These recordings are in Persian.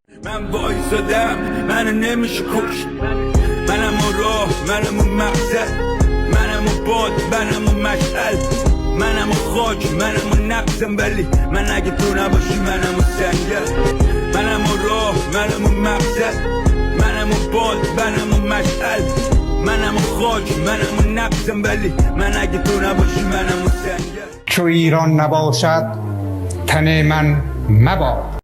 من وایسادم منو نمیشه کشت، منم اون راه، منم اون مقصد، منم اون باد، منم اون مشعل، منم اون خاک، منم اون نقصم، ولی من اگه تو نباشی منم اون سنگل، منم اون راه، منم اون مقصد، منم اون باد، منم اون مشعل، منم اون خاک، منم اون نقصم، ولی من اگه تو نباشی منم اون سنگل. چو ایران نباشد تن من مباد.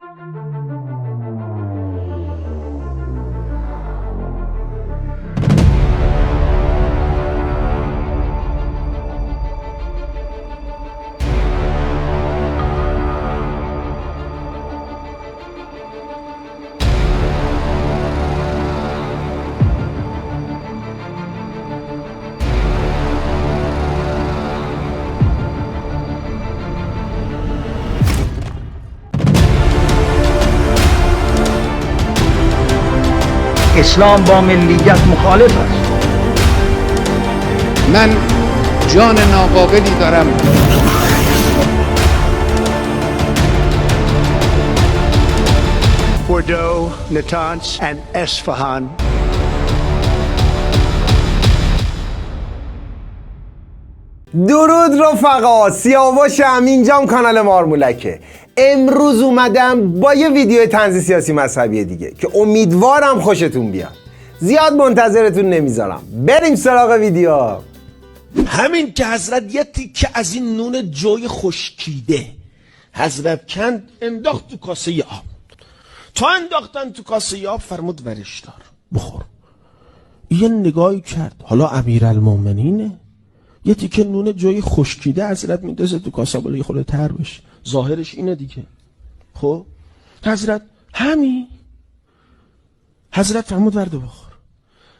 اسلام با ملیت مخالف است. من جان ناقابلی دارم. Bordeaux, Natanz and Esfahan. درود رفقا، سیاوشم، اینجام کانال مارمولکه. امروز اومدم با یه ویدیو طنز سیاسی مذهبی دیگه که امیدوارم خوشتون بیاد. زیاد منتظرتون نمیذارم، بریم سراغ ویدیو. همین که حضرت یه تیکه از این نون جوی خشکیده حضرت کند انداخت تو کاسه آب. تا انداختن تو کاسه آب فرمود ورش دار بخور. یه نگاهی کرد، حالا امیرالمومنینه، یه تیکه نون جوی خشکیده حضرت میندازه تو کاسه بالا یه خورده تر بشه، ظاهرش اینه دیگه. خب حضرت همین، حضرت فرمود ورده بخور.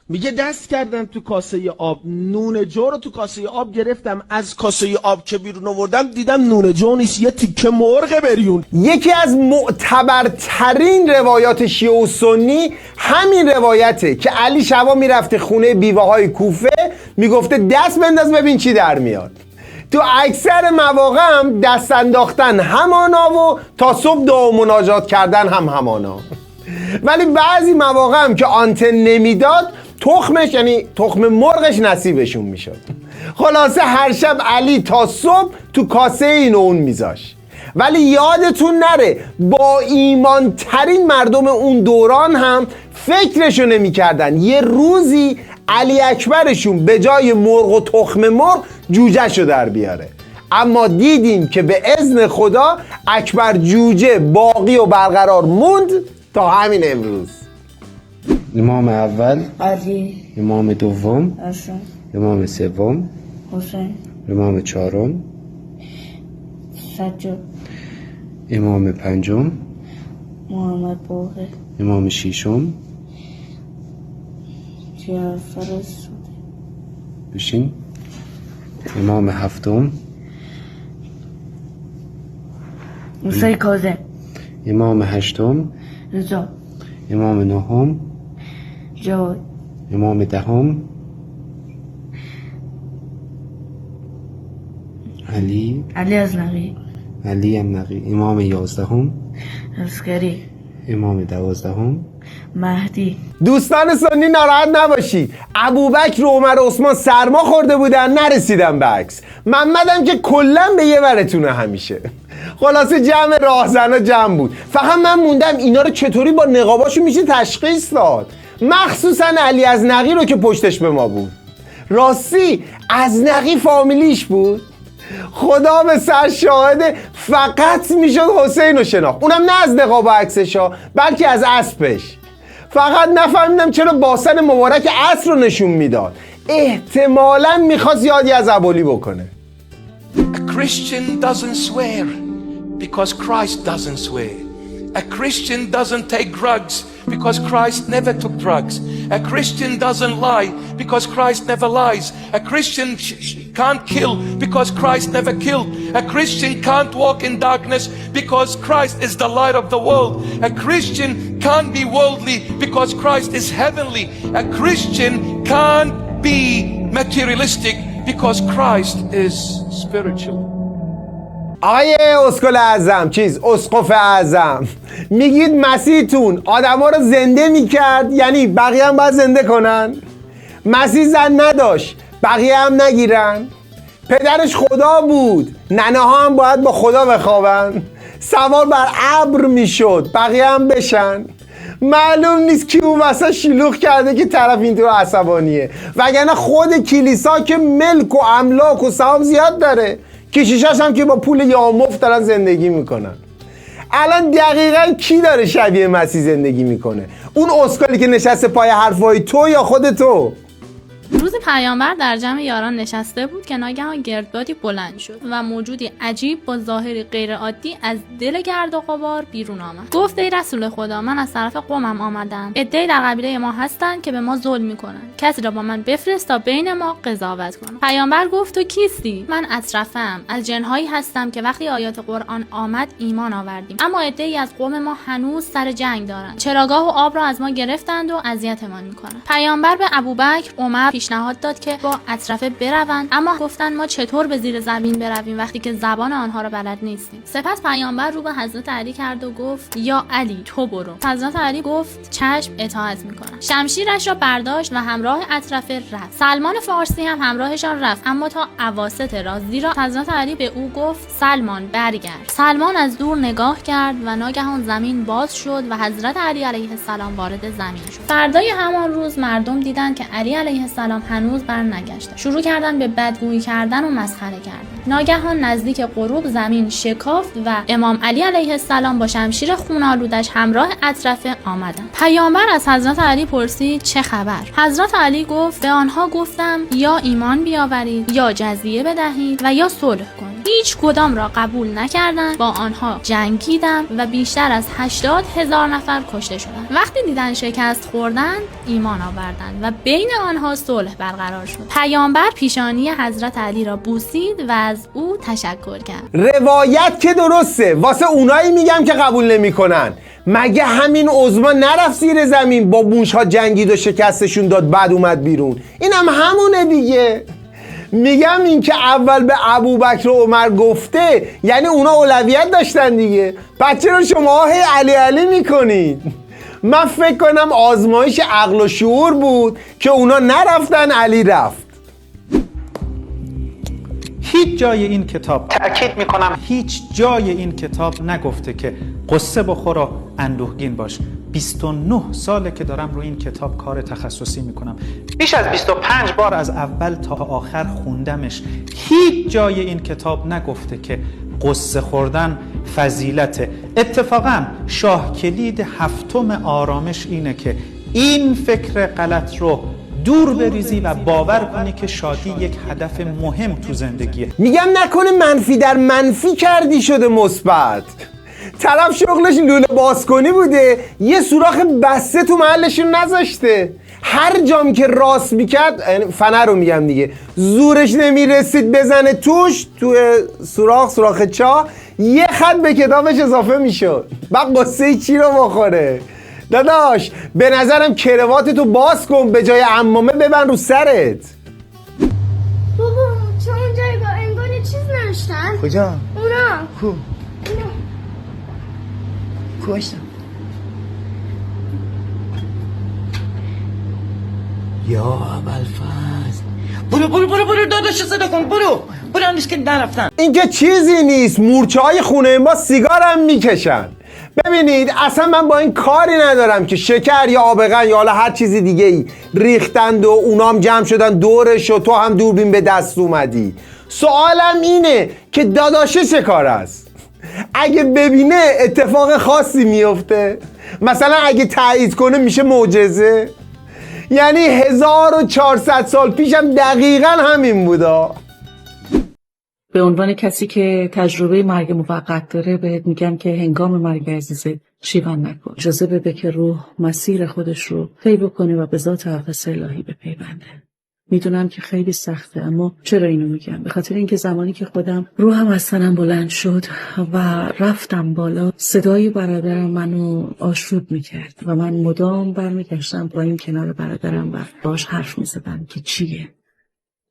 میگه دست کردم تو کاسه آب، نون جو رو تو کاسه آب گرفتم، از کاسه آب که بیرون آوردم دیدم نون جو نیست، یه تیکه مرغ بریون. یکی از معتبرترین روایات شیعه و سنی همین روایته که علی شبا میرفته خونه بیوه های کوفه، میگفته دست بنداز ببین چی در میاد. تو اکثر مواقع هم دست انداختن همانا و تا صبح دعا و مناجات کردن هم همانا. ولی بعضی مواقع هم که آنتن نمیداد، تخمش یعنی تخم مرغش نصیبشون میشد. خلاصه هر شب علی تا صبح تو کاسه این اون میذاش. ولی یادتون نره با ایمان ترین مردم اون دوران هم فکرشو نمیکردن یه روزی علی اکبرشون به جای مرغ و تخم مرغ جوجهشو در بیاره. اما دیدیم که به اذن خدا اکبر جوجه باقی و برقرار موند تا همین امروز. امام اول، علی، امام دوم، حسن، امام سوم، حسین، امام چهارم، سجاد، امام پنجم، محمد باقر، امام ششم. جعفر بشین. امام هفتم، موسی کاظم، امام هشتم، رضا، امام نهم، جواد، امام دهم، علی ازنقی، علی النقی، امام یازدهم، عسکری، امام دوازدهم. مهدی. دوستان سنی ناراحت نباشید، ابوبکر و عمر و عثمان سرما خورده بودن نرسیدن به عکس. محمدم که کلا به یه ورتونه همیشه. خلاصه جمع راهزنا جمع بود، فقط من موندم اینا رو چطوری با نقاباشو میشه تشخیص داد، مخصوصا علی ازنقی رو که پشتش به ما بود. راستی ازنقی فامیلیش بود؟ خدا به سر شاهده فقط میشد حسین رو شناخت، اونم نه از نقاب و عکسشا بلکه از اسبش. فقط نفهمیدم چرا باسن مبارک عصر رو نشون میداد، احتمالاً میخواست یادی از ابولی بکنه. A Christian doesn't swear because Christ doesn't swear. A Christian doesn't take drugs because Christ never took drugs. A Christian doesn't lie because Christ never lies. A Christian can't kill because Christ never killed. A Christian can't walk in darkness because Christ is the light of the world. A Christian can't be worldly because Christ is heavenly. A Christian can't be materialistic because Christ is spiritual. آقای اسکل اعظم اسقف اعظم، میگید مسیحتون آدما رو زنده میکرد، یعنی بقیه هم باید زنده کنن؟ مسیح زن نداشت، بقیه هم نگیرن؟ پدرش خدا بود، ننه ها هم باید با خدا بخوابن؟ سوار بر ابر میشد، بقیه هم بشن؟ معلوم نیست کی اون وسط شلوغ کرده که طرف اینطور عصبانیه، وگرنه خود کلیسا که ملک و املاک و سهام زیاد داره، کشیشاش هم که با پول یامفت دارن زندگی میکنن. الان دقیقا کی داره شبیه مسیح زندگی میکنه؟ اون اسکالی که نشسته پای حرفای تو یا خود تو؟ روز پیامبر در جمع یاران نشسته بود که ناگهان گردبادی بلند شد و موجودی عجیب با ظاهری غیر عادی از دل گرد و غبار بیرون آمد. گفت ای رسول خدا، من از طرف قومم آمدم. عده‌ای در قبیله ما هستند که به ما ظلم میکنند. کسی را با من بفرست تا بین ما قضاوت کنه. پیامبر گفت تو کیستی؟ من اشرفم، از جنهایی هستم که وقتی آیات قرآن آمد ایمان آوردیم، اما عده‌ای از قوم ما هنوز سر جنگ دارند. چراگاه و آب را از ما گرفتند و اذیتمان میکنند. پیامبر به ابوبکر، عمر پیشنهاد داد که با اطرافه بروند، اما گفتند ما چطور به زیر زمین برویم وقتی که زبان آنها را بلد نیستیم. سپس پیامبر رو به حضرت علی کرد و گفت یا علی تو برو. حضرت علی گفت چشم، اطاعت میکنم. شمشیرش را برداشت و همراه اطرافه رفت. سلمان فارسی هم همراهشان رفت، اما تا اواسط راه، زیرا حضرت علی به او گفت سلمان برگرد. سلمان از دور نگاه کرد و ناگهان زمین باز شد و حضرت علی علیه السلام وارد زمین شد. فردای همان روز مردم دیدند که علی علیه السلام هنوز برنگشته. شروع کردن به بدگویی کردن و مسخره کردن. ناگهان نزدیک غروب زمین شکافت و امام علی علیه السلام با شمشیر خون‌آلودش همراه اطرافه آمدند. پیامبر از حضرت علی پرسید چه خبر؟ حضرت علی گفت به آنها گفتم یا ایمان بیاورید یا جزیه بدهید و یا صلح کنید. هیچ کدام را قبول نکردند. با آنها جنگیدم و بیشتر از 80,000 نفر کشته شدند. وقتی دیدن شکست خوردند ایمان آوردند و بین آنها صلح برقرار شد. پیامبر پیشانی حضرت علی را بوسید و از او تشکر کرد. روایت که درسته، واسه اونایی میگم که قبول نمیکنن. مگه همین عظما نرفت زیر زمین با موشها جنگید و شکستشون داد، بعد اومد بیرون؟ این هم همونه دیگه. میگم این که اول به ابوبکر و عمر گفته یعنی اونا اولویت داشتن دیگه. پس چرا شما هی علی علی میکنید؟ من فکر کنم آزمایش عقل و شعور بود که اونا نرفتن، علی رفت. هیچ جای این کتاب، تأکید میکنم هیچ جای این کتاب نگفته که قصه بخور و اندوهگین باش. 29 ساله که دارم روی این کتاب کار تخصصی میکنم. بیش از 25 بار از اول تا آخر خوندمش. هیچ جای این کتاب نگفته که قصه خوردن فضیلته. اتفاقا شاه کلید هفتم آرامش اینه که این فکر غلط رو دور بریزی و باور کنی که شادی یک هدف مهم تو زندگیه. میگم نکنه منفی در منفی کردی شده مثبت. طرف شغلش لوله بازکنی بوده، یه سوراخ بسته تو محلشون نذاشته. هر جام که راست میکرد، فنر رو میگم دیگه، زورش نمیرسید بزنه توش، تو سوراخ چاه، یه خط به کتابش اضافه میشد. بعد قصه چی رو بخوره؟ داداش به نظرم کرواتتو باز کن، به جای عمامه ببند رو سرت. بابا چه اون جایگاه انگار یه چیز نوشتن. کجا؟ اونا کو؟ کجا؟ یا ابوالفضل، برو داداش صدا کن، برو هنوز که نرفتن. این که چیزی نیست، مورچه های خونه ما سیگار هم میکشن. ببینید اصلا من با این کاری ندارم که شکر یا آبغن یا حالا هر چیزی دیگه ای ریختند و اونام جمع شدن دورش و تو هم دوربین به دست اومدی. سوالم اینه که داداشه چه کار است؟ اگه ببینه اتفاق خاصی میفته؟ مثلا اگه تایید کنه میشه معجزه؟ یعنی 1400 سال پیشم دقیقا همین بودا. به عنوان کسی که تجربه مرگ موقت داره بهت میگم که هنگام مرگ عزیزه شیون نکن. اجازه بده که روح مسیر خودش رو طی بکنه و به ذات اقدس الهی بپیونده. میدونم که خیلی سخته، اما چرا اینو میگم؟ به خاطر اینکه زمانی که خودم روحم از تنم بلند شد و رفتم بالا، صدای برادرم منو آشوب میکرد و من مدام برمیگشتم با این کنار برادرم و باش حرف میزدم که چیه؟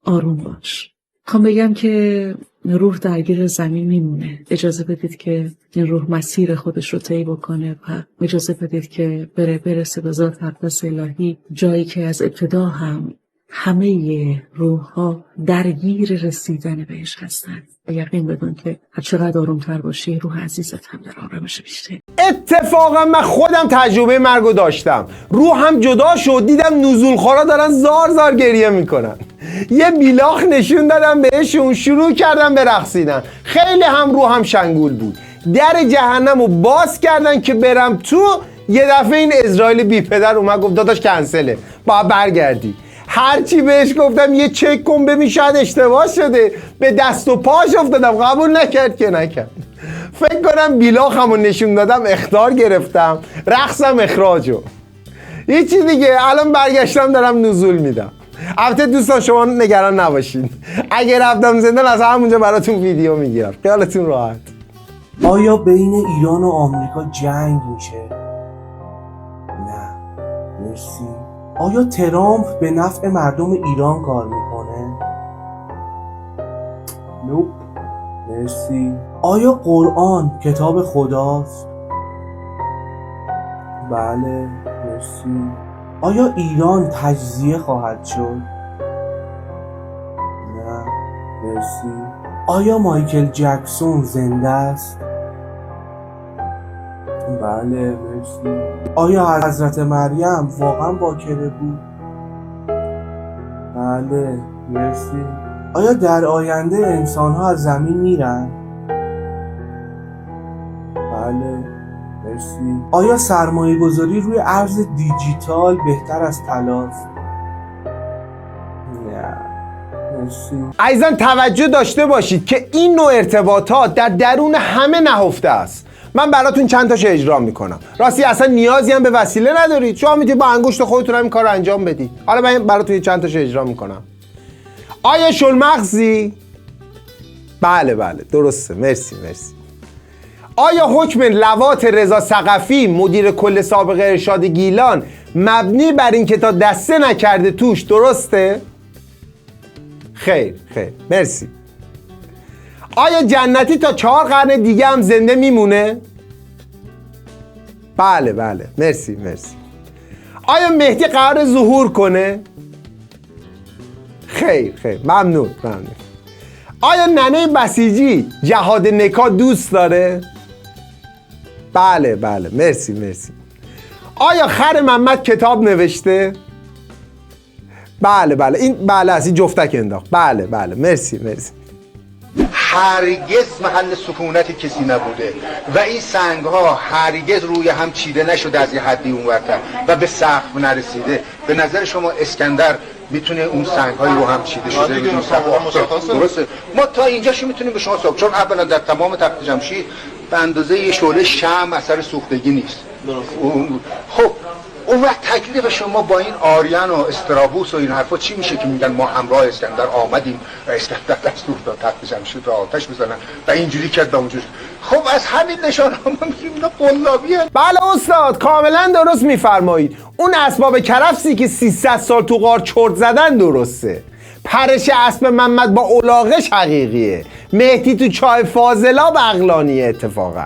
آروم باش. خواهم بگم که روح درگیر زمین میمونه. اجازه بدید که این روح مسیر خودش رو طی بکنه و اجازه بدید که برسه به ذات اقدس الهی، جایی که از ابتدا هم همه روح ها درگیر رسیدن بهش هستن. یقین بدون که هر چقدر آرومتر باشی، روح عزیزت هم در آرامش بیشتر. اتفاقا من خودم تجربه مرگو داشتم. روحم جدا شد، دیدم نزول خورا دارن زار زار گریه میکنن. یه بیلاخ نشون دادم بهشون، شروع کردم به رقصیدن. خیلی هم روحم شنگول بود. در جهنم رو باز کردن که برم تو. یه دفعه این اسرائیل بی پدر اومد گفت داداش کنسله، باید برگردی. هرچی بهش گفتم یه چک کن ببین شاید اشتباه شده، به دست و پاش افتادم، قبول نکرد که نکرد. فکر کنم بیلاخمو نشون دادم، اخطار گرفتم، رقصم اخراجو. هیچی دیگه، الان برگشتم دارم نزول میدم. البته دوستان شما نگران نباشین، اگه رفتم زندان از همونجا براتون ویدیو میگیرم، خیالتون راحت. آیا بین ایران و آمریکا جنگ میشه؟ نه. مرسی. آیا ترامپ به نفع مردم ایران کار میکنه؟ نوپ. مرسی. آیا قرآن کتاب خداست؟ بله. مرسی. آیا ایران تجزیه خواهد شد؟ نه. مرسی. آیا مایکل جکسون زنده است؟ بله. مرسی. آیا حضرت مریم واقعا باکره بود؟ بله. مرسی. آیا در آینده انسان ها از زمین میرن؟ بله. مرسی. آیا سرمایه گذاری روی ارز دیجیتال بهتر از طلاست؟ نه. مرسی. عزیزان توجه داشته باشید که این نوع ارتباطات در درون همه نهفته است. من براتون چند تاشو اجرا میکنم. راستی اصلا نیازی هم به وسیله ندارید، شما میتونید با انگشت خودتون این کارو انجام بدید. حالا من براتون چند تاشو اجرا میکنم. آیا شلمغزی؟ بله بله درسته. مرسی. آیا حکم لواط رضا ثقفی مدیر کل سابق ارشاد گیلان مبنی بر این که تا دسته نکرده توش درسته؟ خیر. مرسی. آیا جنتی تا 4 قرن دیگه هم زنده میمونه؟ بله. مرسی. آیا مهدی قرار ظهور کنه؟ خیر. ممنون. آیا ننه بسیجی جهاد نکاح دوست داره؟ بله. مرسی. آیا خر محمد کتاب نوشته؟ بله. این از این جفتک انداخت. بله. مرسی. هرگز محل سکونت کسی نبوده و این سنگ ها هرگز روی هم چیده نشده از یه حدی اونورتر و به سقف نرسیده. به نظر شما اسکندر میتونه اون سنگ های رو هم چیده شده بدون سقف؟ درسته. ما تا اینجاشو میتونیم به شما ثابت، چون اولا در تمام تخت جمشید به اندازه یه شعله شمع اثر سوختگی نیست. خب اون وقت تکلیف شما با این آریان و استرابوس و این حرفا چی میشه که میگن ما همراه اسکندر آمدیم و اسکندر دستور داد تخت جمشید رو آتش بزنن و اینجوری کرد و اونجوری؟ خب از همین نشانه ما میگیم اینا قلابی هست. بله استاد کاملا درست میفرمایید. اون اسباب کرفسی که 300 سال تو غار چرت زدن درسته. پرش اسب محمد با الاغش حقیقیه. مهدی تو چای فاضلاب عقلانیه اتفاقا.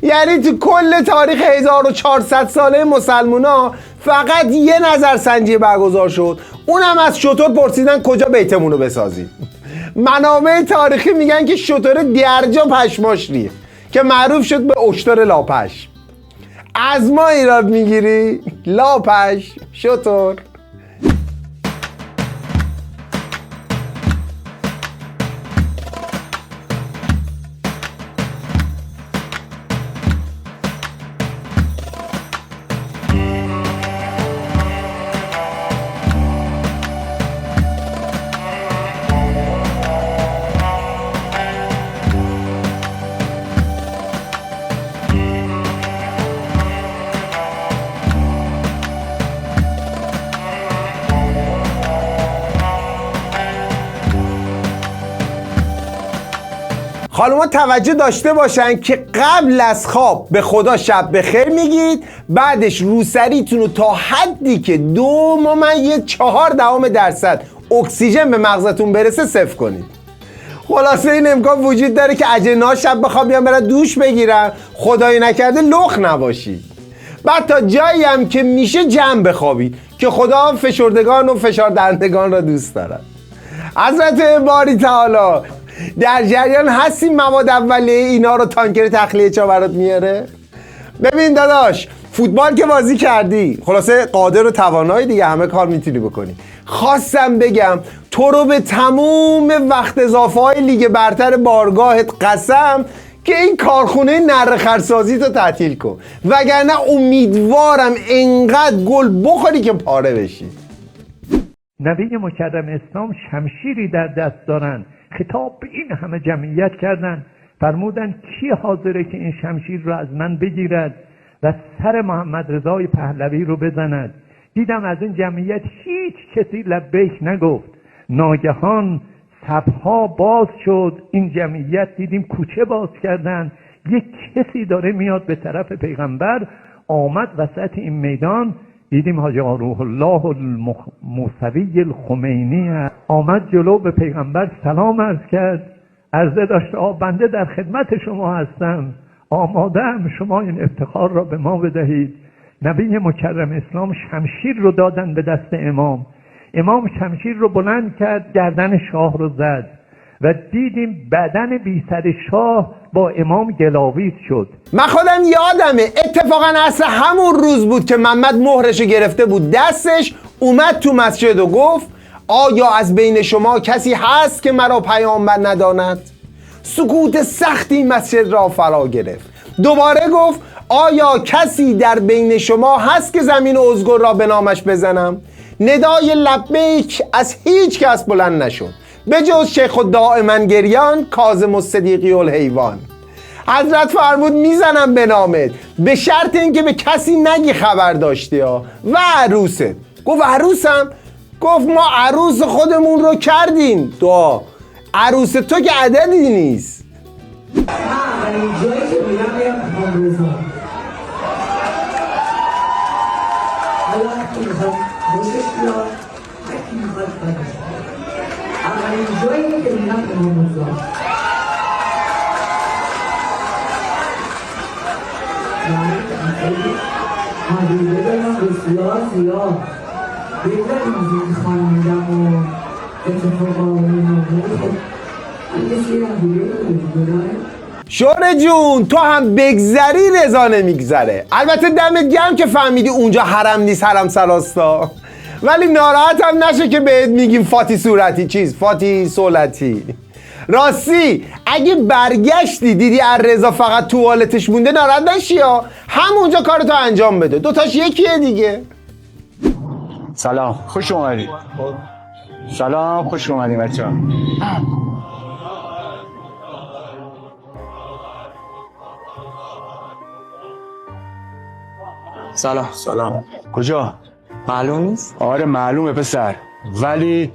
یعنی تو کل تاریخ 1400 ساله مسلمونا فقط یه نظرسنجی برگزار شد، اونم از شتر پرسیدن کجا بیتمون رو بسازیم. منابع تاریخی میگن که شتر درجا پشماش ریخت که معروف شد به اشتر لاپش. از ما ایراد میگیری؟ لاپش شتر. خانوما توجه داشته باشن که قبل از خواب به خدا شب بخیر میگید، بعدش روسریتون رو تا حدی که 2.4% اکسیژن به مغزتون برسه صفر کنید. خلاصه این امکان وجود داره که اجنه‌ها شب بخواب بیان برن دوش بگیرن، خدایی نکرده لخ نباشید. بعد تا جایی هم که میشه جمع بخوابید که خدا فشردگان و فشار دهندگان را دوست دارد. حضرت باری تعالی در جریان هستیم مواد اولیه اینا رو تانکر تخلیه چا برات میاره؟ ببین داداش، فوتبال که بازی کردی، خلاصه قادر و توانایی دیگه، همه کار میتونی بکنی. خواستم بگم تو رو به تموم وقت اضافه های لیگ برتر بارگاهت قسم که این کارخونه نره خرسازی تو تعطیل کن، وگرنه امیدوارم انقدر گل بخوری که پاره بشی. نبی مکرم اسلام شمشیری در دست دارن، خطاب به این همه جمعیت کردن، فرمودن کی حاضره که این شمشیر رو از من بگیرد و سر محمد رضای پهلوی رو بزند. دیدم از این جمعیت هیچ کسی لبیک نگفت. ناگهان صفها باز شد، این جمعیت دیدیم کوچه باز کردن، یک کسی داره میاد به طرف پیغمبر. آمد وسط این میدان، دیدیم حاجی روح الله الموسوی الخمینی آمد جلو، به پیغمبر سلام عرض کرد. عرضه داشت بنده در خدمت شما هستم، آماده‌ام شما این افتخار را به ما بدهید. نبی مکرم اسلام شمشیر رو دادن به دست امام. امام شمشیر رو بلند کرد، گردن شاه رو زد و دیدیم بدن بی سر شاه با امام گلاویز شد. من خودم یادمه اتفاقا اصر همون روز بود که محمد مهرشو گرفته بود دستش، اومد تو مسجد و گفت آیا از بین شما کسی هست که مرا پیامبر نداند؟ سکوت سختی مسجد را فرا گرفت. دوباره گفت آیا کسی در بین شما هست که زمین ازگل را به نامش بزنم؟ ندای لبیک از هیچ کس بلند نشد به جز شیخ و دائما گریان کاظم الصدیقی الحیوان. حضرت فرمود میزنم به نامت به شرط اینکه به کسی نگی خبر داشتی ها. و عروست؟ گفت عروسم؟ گفت ما عروس خودمون رو کردیم. دعا عروس تو که عددی نیست. اولین جایی که میرم امام رضا. حالا هرکی میخواد خوشش بیاد، هرکی میخواد بدش بیاد. اولین جایی که میرم امام رضا. من خیلی حدیده دارم بسیار زیاد. بگذاریم از این خانمیدم و اتفاقا و نمونه خود شوره جون تو هم بگذری رضا نمیگذره. البته دمت گرم که فهمیدی اونجا حرم نیست، حرم سراستا. ولی ناراحت هم نشه که بهت میگیم فاتی صورتی، فاتی صولتی. راستی اگه برگشتی دیدی رضا فقط توالتش مونده ناراحت نشی ها، همونجا کارتو انجام بده، دوتاش یکیه دیگه. سلام، خوش اومدید. سلام، خوش اومدید بچه‌ها. سلام. کجا؟ معلوم نیست؟ آره معلومه پسر، ولی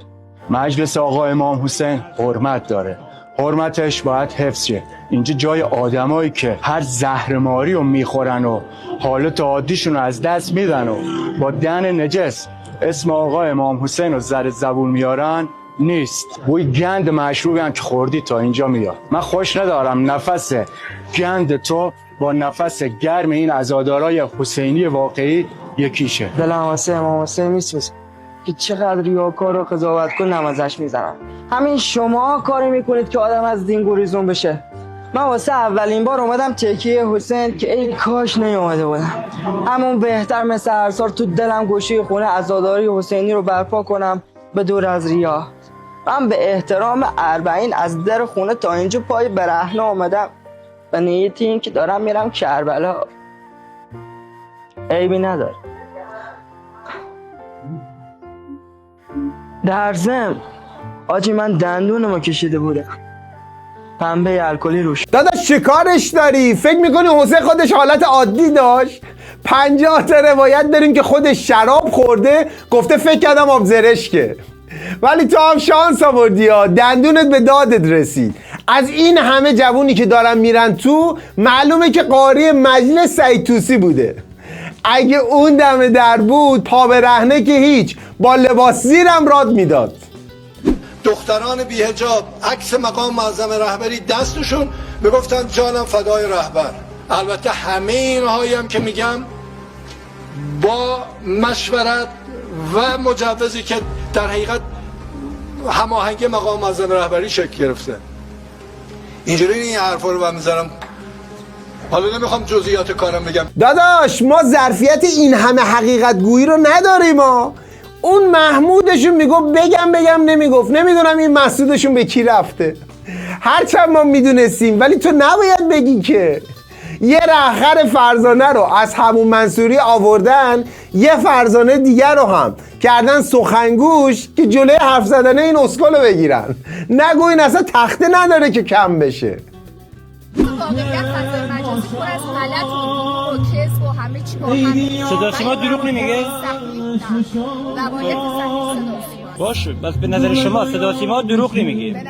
مجلس آقا امام حسین حرمت داره، حرمتش باید حفظ شه. اینجا جای آدمایی که هر زهرماری رو میخورن و حالت عادیشون رو از دست میدن و با دهن نجس اسم آقا امام حسین رو زر زبون میارن نیست. بوی گند مشروبی هم که خوردی تا اینجا میاد. من خوش ندارم نفس گند تو با نفس گرم این عزادارای حسینی واقعی یکیشه. دلم واسه امام حسین میسوزه که چقدر ریاکار و قضاوت کن نمازش میزنم. همین شما کاری میکنید که آدم از دین گریزون بشه. من واسه اولین بار اومدم تکیه حسین که ای کاش نیومده بودم. همون بهتر مثل هر سال تو دلم گوشه خونه عزاداری حسینی رو برپا کنم به دور از ریا. من به احترام 40 از در خونه تا اینجا پای برهنه اومدم به نیت این که دارم میرم کربلا. عیبی نداره. در ضمن آجی من دندونمو کشیده بودم، پنبه الکلی روش. داداش چه کارش داری؟ فکر میکنی حسین خودش حالت عادی داشت؟ 50 تا روایت داریم که خودش شراب خورده گفته فکر کردم آب زرشکه. ولی تو هم شانس آوردی ها، دندونت به دادت رسید. از این همه جوونی که دارن میرن تو معلومه که قاری مجلس سعید طوسی بوده. اگه اون دم در بود پا به رهنه که هیچ، با لباس زیرم راد میداد. دختران بی‌حجاب عکس مقام معظم رهبری دستشون میگفتن جانم فدای رهبر. البته همه اینهایی هم که میگم با مشورت و مجوزی که در حقیقت هماهنگی مقام معظم رهبری شکل گرفته. اینجوری این حرفا رو میذارم، حالا نمیخوام جزئیات کارم بگم. داداش ما ظرفیت این همه حقیقت گویی رو نداریم ما. اون محمودشون میگفت بگم نمیگفت. نمیدونم این مسعودشون به کی رفته. هرچند ما میدونستیم ولی تو نباید بگی که. یه رهخر فرزانه رو از همون منصوری آوردن، یه فرزانه دیگر رو هم کردن سخنگوش که جلوی حرف زدن این اسکل رو بگیرن. نگو این اصلا تخته نداره که کم بشه. صدا سیما دروغ نمیگه؟ باشه، بس به نظر شما صدا سیما دروغ نمیگه؟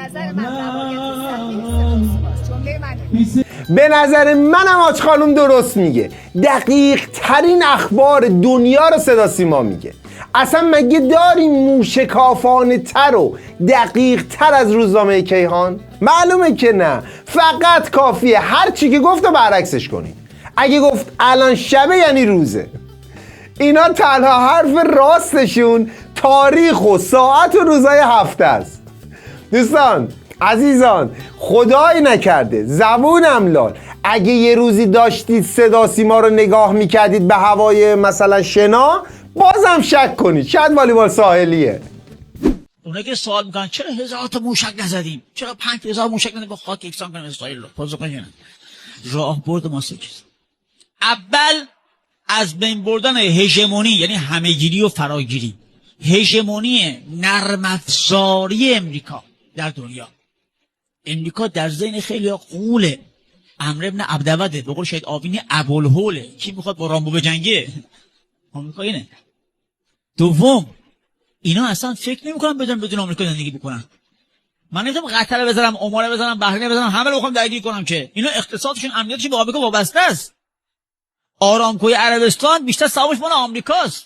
به نظر منم آج خانوم درست میگه. دقیق ترین اخبار دنیا رو صدا سیما میگه. اصلا مگه داریم موشکافانه تر و دقیق تر از روزنامه کیهان؟ معلومه که نه. فقط کافیه هر چی که گفت و برعکسش کنید. اگه گفت الان شبه یعنی روزه. اینا تنها حرف راستشون تاریخ و ساعت و روزای هفته است. دوستان عزیزان، خدای نکرده زبونم لال، اگه یه روزی داشتید صدا سیما رو نگاه میکردید به هوای مثلا شنا، بازم شک کنید شاید والیبال ساحلیه. اونا که سوال میکنن چرا 1000 تا موشک نزدیم، چرا 5000 موشک نزدیم با خاک یکسان کنیم اسرائیل رو. پاسخ بدین راهبرد ماسه چیست؟ اول از بین بردن هژمونی یعنی همهگیری و فراگیری، هژمونی نرم افزاری امریکا در دنیا. امریکا در ذهن خیلی قوله، عمرو بن عبدوده، به قول شهید آوینی ابوالهوله. کی میخواد با رامبو بجنگه؟ آمریکا اینه. دوم، اینا اصلا فکر نمیکنن بدون آمریکا زندگی بکنن. من نمیتونم قطر بذارم، عمان بذارم، بحرین بذارم، همه رو بخوام درگیر کنم که اینا اقتصادشون امنیتشون به آمریکا وابسته است. آرامکوی عربستان بیشتر سهامش مال آمریکاست.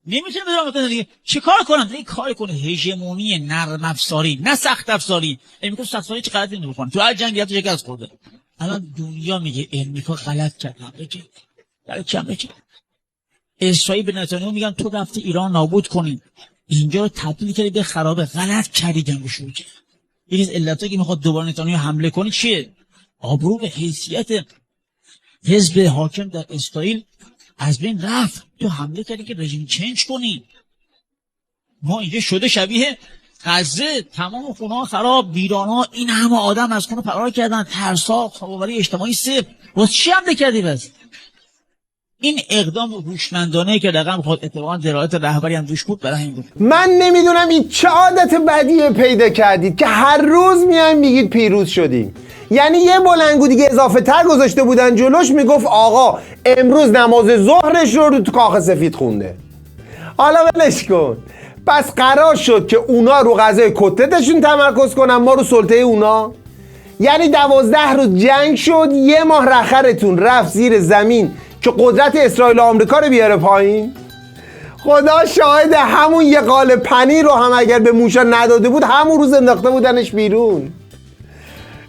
نمیتونه بدون آمریکا زندگی. چیکار کنن؟ این کار کنه هژمونی نرم افزاری نه سخت افزاری. امریکا سخت افزاری چه غلطی نمیکنه. تو هر جنگی تو شکست خورده. الان دنیا میگه امریکا غلط کرد. برای چی امریکا؟ اسرائیل به نتانیاهو میگن تو رفتی ایران نابود کنی، اینجا رو تبدیل کردی به خرابه، غلط کردی جنگو شروع کردی. یکی از علتایی که میخواد دوباره نتانیاهو حمله کنی چیه؟ آبرو و حیثیت حزب حاکم در اسرائیل از بین رفت. تو حمله کردی که رژیم چنج کنی. ما اینجا شده شبیه غزه، تمام خونه‌ها خراب، ویران‌ها، این همه آدم از خونه فرار کردن، ترسا، خواب‌آوری اجتماعی صفر. واسه چی حمله کردی بس؟ این اقدام هوشمندانه که دقیقاً خود اتفاقاً درایت رهبری هم دوش بود برای این بود. من نمیدونم این چه عادت بدی پیدا کردید که هر روز میایم میگید پیروز شدیم. یعنی یه بلنگو دیگه اضافه تر گذاشته بودن جلوش، میگفت آقا امروز نماز ظهرش رو تو کاخ سفید خونده. حالا ولش کن. پس قرار شد که اونا رو غزه کتلتشون تمرکز کنن، ما رو سلطه اونا. یعنی 12 روز جنگ شد، یه ماه رخرتون رفت زیر زمین که قدرت اسرائیل و آمریکا رو بیاره پایین. خدا شاهد همون یه قالب پنیر رو هم اگر به موشا نداده بود همون روز انداخته بودنش بیرون.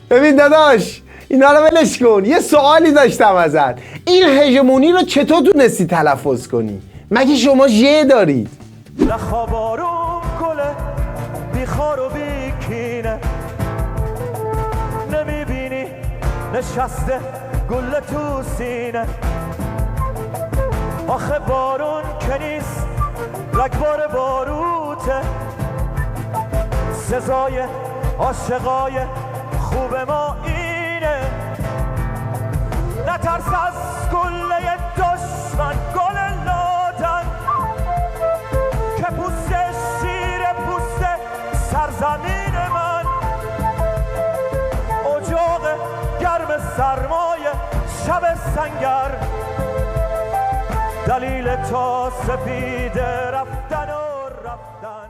ببین داداش اینا رو ولش کن. یه سوالی داشتم ازت، این هژمونی رو چطور تونستی تلفظ کنی؟ مگه شما ژ دارید؟ نخوابارون گله بیخار و بیکینه، نمیبینی نشسته گله تو سینه. آخه بارون که نیست رگبار باروته، سزای عاشقای خوب ما اینه. نترس از گله دشمن گل لادن، که پوست شیر پوست سرزمین من. اجاق گرم سرمایه شب سنگر، دلیل تا سپیده رفتن و رفتن.